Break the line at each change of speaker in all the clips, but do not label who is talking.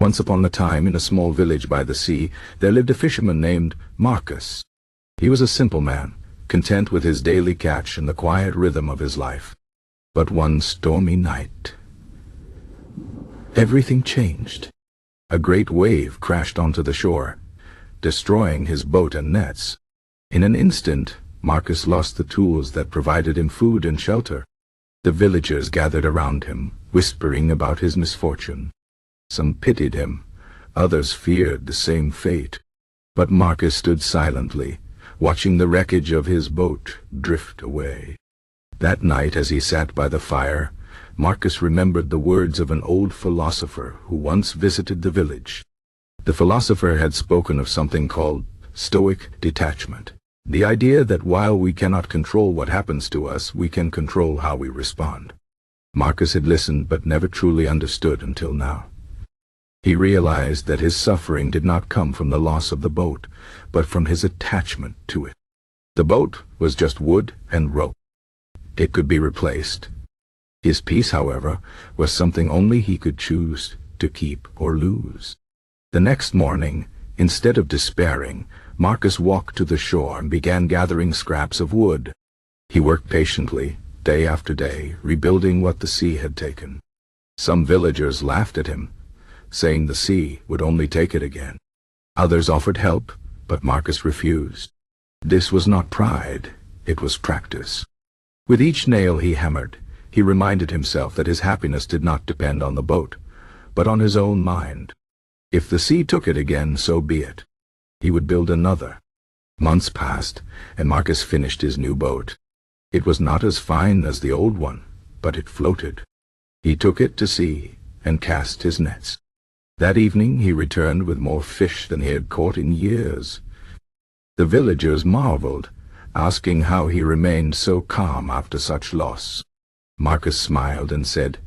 Once upon a time, in a small village by the sea, there lived a fisherman named Marcus. He was a simple man, content with his daily catch and the quiet rhythm of his life. But one stormy night, everything changed. A great wave crashed onto the shore, destroying his boat and nets. In an instant, Marcus lost the tools that provided him food and shelter. The villagers gathered around him, whispering about his misfortune. Some pitied him, others feared the same fate. But Marcus stood silently, watching the wreckage of his boat drift away. That night, as he sat by the fire, Marcus remembered the words of an old philosopher who once visited the village. The philosopher had spoken of something called Stoic Detachment, the idea that while we cannot control what happens to us, we can control how we respond. Marcus had listened but never truly understood until now. He realized that his suffering did not come from the loss of the boat, but from his attachment to it. The boat was just wood and rope. It could be replaced. His peace, however, was something only he could choose to keep or lose. The next morning, instead of despairing, Marcus walked to the shore and began gathering scraps of wood. He worked patiently, day after day, rebuilding what the sea had taken. Some villagers laughed at him, saying the sea would only take it again. Others offered help, but Marcus refused. This was not pride, it was practice. With each nail he hammered, he reminded himself that his happiness did not depend on the boat, but on his own mind. If the sea took it again, so be it. He would build another. Months passed, and Marcus finished his new boat. It was not as fine as the old one, but it floated. He took it to sea and cast his nets. That evening he returned with more fish than he had caught in years. The villagers marveled, asking how he remained so calm after such loss. Marcus smiled and said,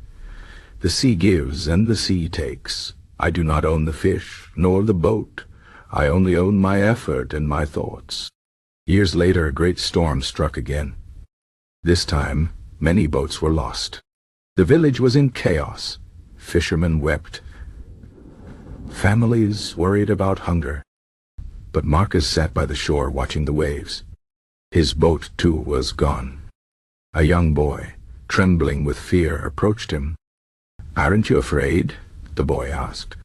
"The sea gives and the sea takes. I do not own the fish, nor the boat. I only own my effort and my thoughts." Years later, a great storm struck again. This time, many boats were lost. The village was in chaos. Fishermen wept. Families worried about hunger. But Marcus sat by the shore watching the waves. His boat, too, was gone. A young boy, trembling with fear, approached him. "Aren't you afraid?" the boy asked.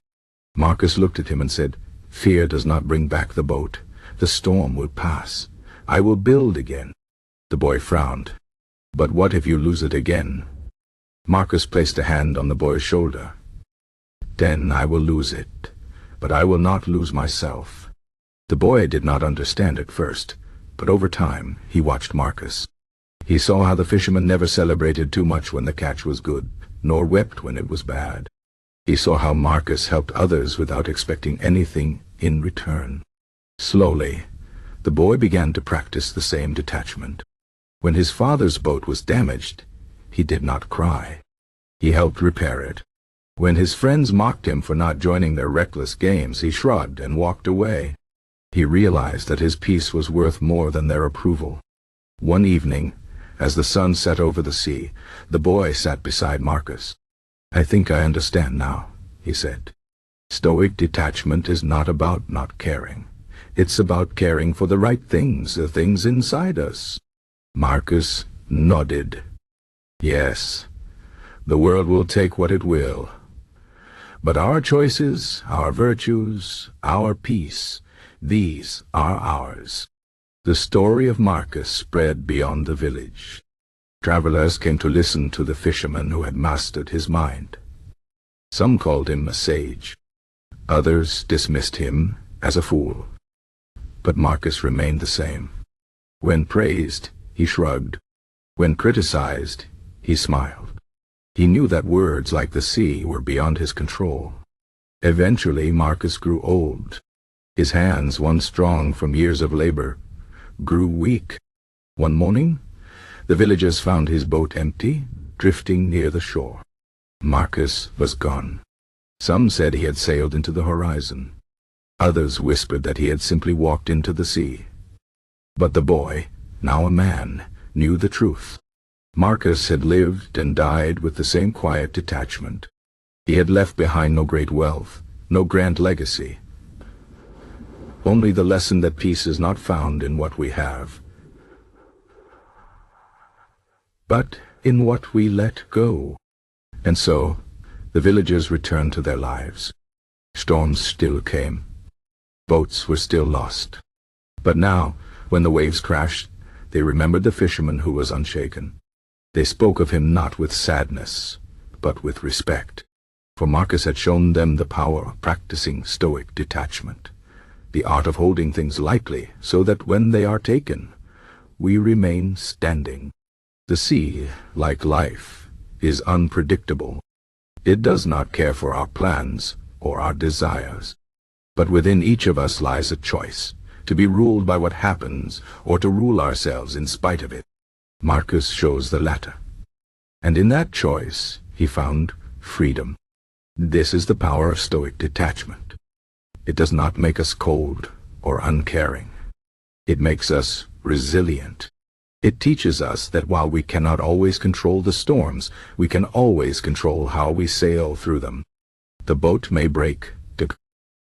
Marcus looked at him and said, "Fear does not bring back the boat. The storm will pass. I will build again." The boy frowned. "But what if you lose it again?" Marcus placed a hand on the boy's shoulder. "Then I will lose it, but I will not lose myself." The boy did not understand at first, but over time he watched Marcus. He saw how the fisherman never celebrated too much when the catch was good, nor wept when it was bad. He saw how Marcus helped others without expecting anything in return. Slowly, the boy began to practice the same detachment. When his father's boat was damaged, he did not cry. He helped repair it. When his friends mocked him for not joining their reckless games, he shrugged and walked away. He realized that his peace was worth more than their approval. One evening, as the sun set over the sea, the boy sat beside Marcus. "I think I understand now," he said. "Stoic detachment is not about not caring. It's about caring for the right things, the things inside us." Marcus nodded. "Yes, the world will take what it will. But our choices, our virtues, our peace, these are ours." The story of Marcus spread beyond the village. Travelers came to listen to the fisherman who had mastered his mind. Some called him a sage. Others dismissed him as a fool. But Marcus remained the same. When praised, he shrugged. When criticized, he smiled. He knew that words like the sea were beyond his control. Eventually, Marcus grew old. His hands, once strong from years of labor, grew weak. One morning, the villagers found his boat empty, drifting near the shore. Marcus was gone. Some said he had sailed into the horizon. Others whispered that he had simply walked into the sea. But the boy, now a man, knew the truth. Marcus had lived and died with the same quiet detachment. He had left behind no great wealth, no grand legacy. Only the lesson that peace is not found in what we have, but in what we let go. And so, the villagers returned to their lives. Storms still came. Boats were still lost. But now, when the waves crashed, they remembered the fisherman who was unshaken. They spoke of him not with sadness, but with respect. For Marcus had shown them the power of practicing Stoic detachment, the art of holding things lightly so that when they are taken, we remain standing. The sea, like life, is unpredictable. It does not care for our plans or our desires. But within each of us lies a choice, to be ruled by what happens or to rule ourselves in spite of it. Marcus shows the latter. And in that choice, he found freedom. This is the power of Stoic detachment. It does not make us cold or uncaring. It makes us resilient. It teaches us that while we cannot always control the storms, we can always control how we sail through them. The boat may break,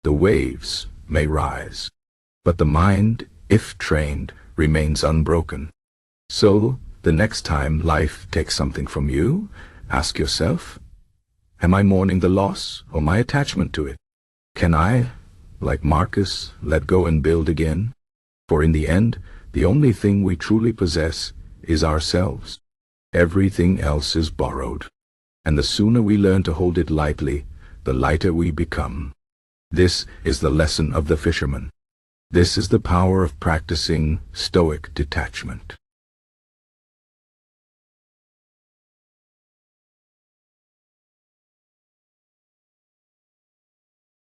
the waves may rise, but the mind, if trained, remains unbroken. So, the next time life takes something from you, ask yourself, am I mourning the loss or my attachment to it? Can I, like Marcus, let go and build again? For in the end, the only thing we truly possess is ourselves. Everything else is borrowed. And the sooner we learn to hold it lightly, the lighter we become. This is the lesson of the fisherman. This is the power of practicing Stoic detachment.